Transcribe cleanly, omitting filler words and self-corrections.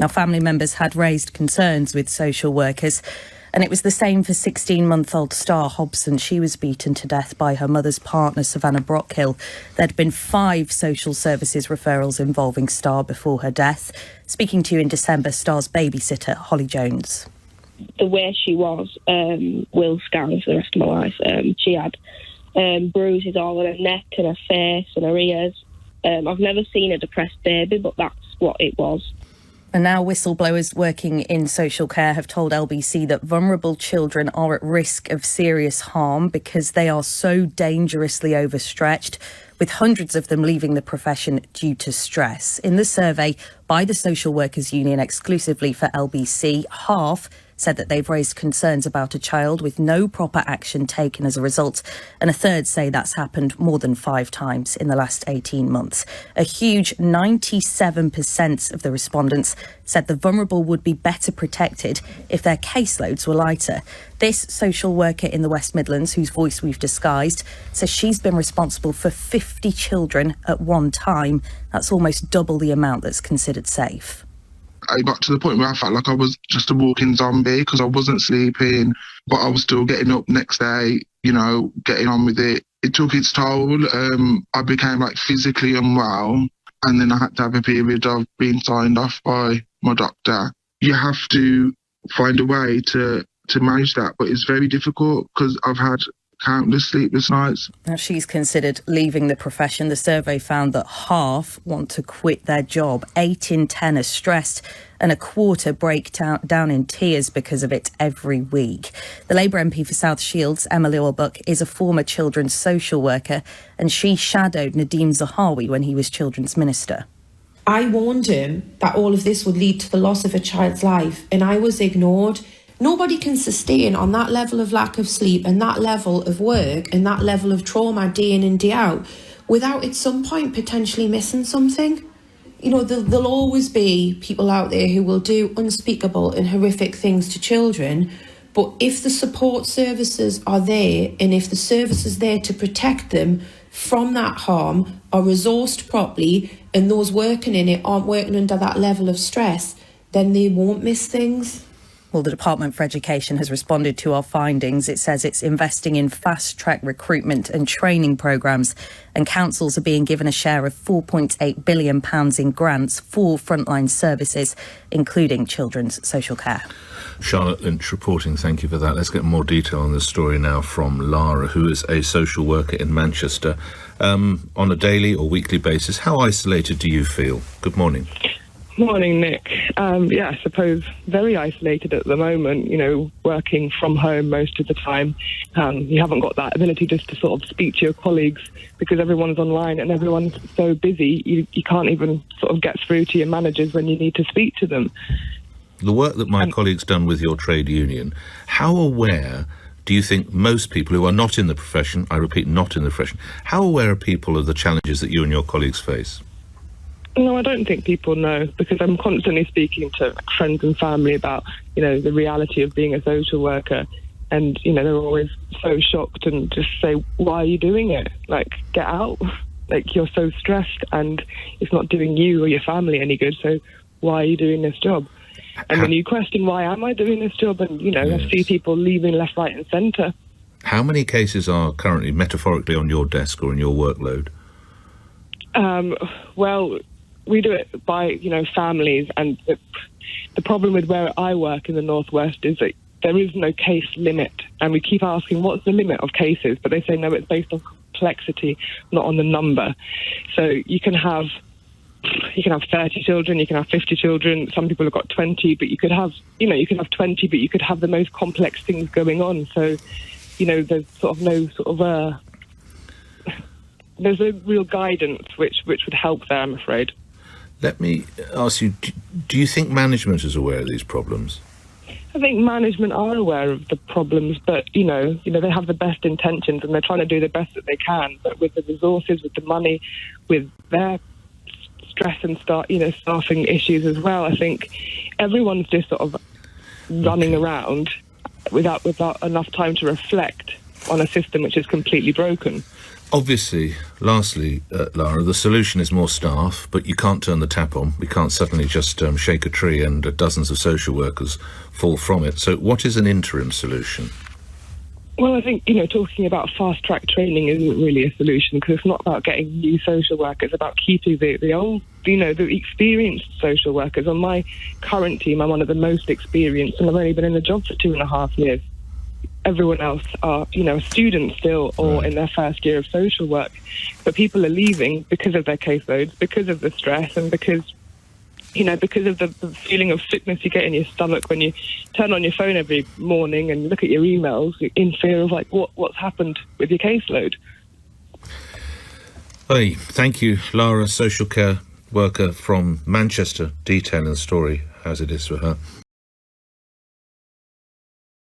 Now, family members had raised concerns with social workers, and it was the same for 16-month-old Star Hobson. She was beaten to death by her mother's partner, Savannah Brockhill. There'd been 5 social services referrals involving Star before her death. Speaking to you in December, Star's babysitter, Holly Jones. The way she was will scar me for the rest of my life. She had bruises all on her neck and her face and her ears. I've never seen a depressed baby, but that's what it was. And now whistleblowers working in social care have told LBC that vulnerable children are at risk of serious harm because they are so dangerously overstretched, with hundreds of them leaving the profession due to stress. In the survey by the Social Workers Union exclusively for LBC, half said that they've raised concerns about a child with no proper action taken as a result, and a third say that's happened more than 5 times in the last 18 months. A huge 97% of the respondents said the vulnerable would be better protected if their caseloads were lighter. This social worker in the West Midlands, whose voice we've disguised, says she's been responsible for 50 children at one time. That's almost double the amount that's considered safe. I got to the point where I felt like I was just a walking zombie because I wasn't sleeping, but I was still getting up next day, getting on with it. It took its toll. I became physically unwell, and then I had to have a period of being signed off by my doctor. You have to find a way to manage that, but it's very difficult because I've had countless sleepless nights. Now, she's considered leaving the profession. The survey found that half want to quit their job, 8 in 10 are stressed, and a quarter break down in tears because of it every week. The Labour MP for South Shields, Emma Lewelbuck, is a former children's social worker, and she shadowed Nadeem Zahawi when he was children's minister. I warned him that all of this would lead to the loss of a child's life, and I was ignored. Nobody can sustain on that level of lack of sleep and that level of work and that level of trauma day in and day out without at some point potentially missing something. There'll always be people out there who will do unspeakable and horrific things to children, but if the support services are there and if the services there to protect them from that harm are resourced properly and those working in it aren't working under that level of stress, then they won't miss things. Well, the Department for Education has responded to our findings. It says it's investing in fast-track recruitment and training programmes, and councils are being given a share of £4.8 billion in grants for frontline services, including children's social care. Charlotte Lynch reporting. Thank you for that. Let's get more detail on this story now from Lara, who is a social worker in Manchester. On a daily or weekly basis, how isolated do you feel? Good morning. Morning, Nick. I suppose very isolated at the moment, working from home most of the time. You haven't got that ability just to sort of speak to your colleagues because everyone's online and everyone's so busy, you can't even sort of get through to your managers when you need to speak to them. The work that my colleague's done with your trade union, how aware do you think most people who are not in the profession, I repeat, not in the profession, how aware are people of the challenges that you and your colleagues face? No, I don't think people know because I'm constantly speaking to friends and family about, the reality of being a social worker. And, they're always so shocked and just say, why are you doing it? Get out. You're so stressed and it's not doing you or your family any good. So why are you doing this job? And then you question, why am I doing this job? And, I see people leaving left, right and centre. How many cases are currently metaphorically on your desk or in your workload? Well, we do it by, families. And the problem with where I work in the Northwest is that there is no case limit. And we keep asking, what's the limit of cases? But they say, no, it's based on complexity, not on the number. So you can have 30 children, you can have 50 children. Some people have got 20, but you could have 20, but you could have the most complex things going on. So, there's sort of no there's no real guidance which would help there, I'm afraid. Let me ask you, do you think management is aware of these problems? I think management are aware of the problems, but, they have the best intentions and they're trying to do the best that they can. But with the resources, with the money, with their stress and staffing issues as well, I think everyone's just sort of running around without enough time to reflect on a system which is completely broken. Obviously, lastly, Lara, the solution is more staff, but you can't turn the tap on. We can't suddenly just shake a tree and dozens of social workers fall from it. So what is an interim solution? Well, I think, talking about fast-track training isn't really a solution, because it's not about getting new social workers. It's about keeping the old, the experienced social workers. On my current team, I'm one of the most experienced, and I've only been in the job for 2.5 years. Everyone else are, students still, or in their first year of social work. But people are leaving because of their caseloads, because of the stress, and because of the feeling of sickness you get in your stomach when you turn on your phone every morning and look at your emails in fear of what's happened with your caseload. Hey, thank you, Lara, social care worker from Manchester, detailing the story as it is for her.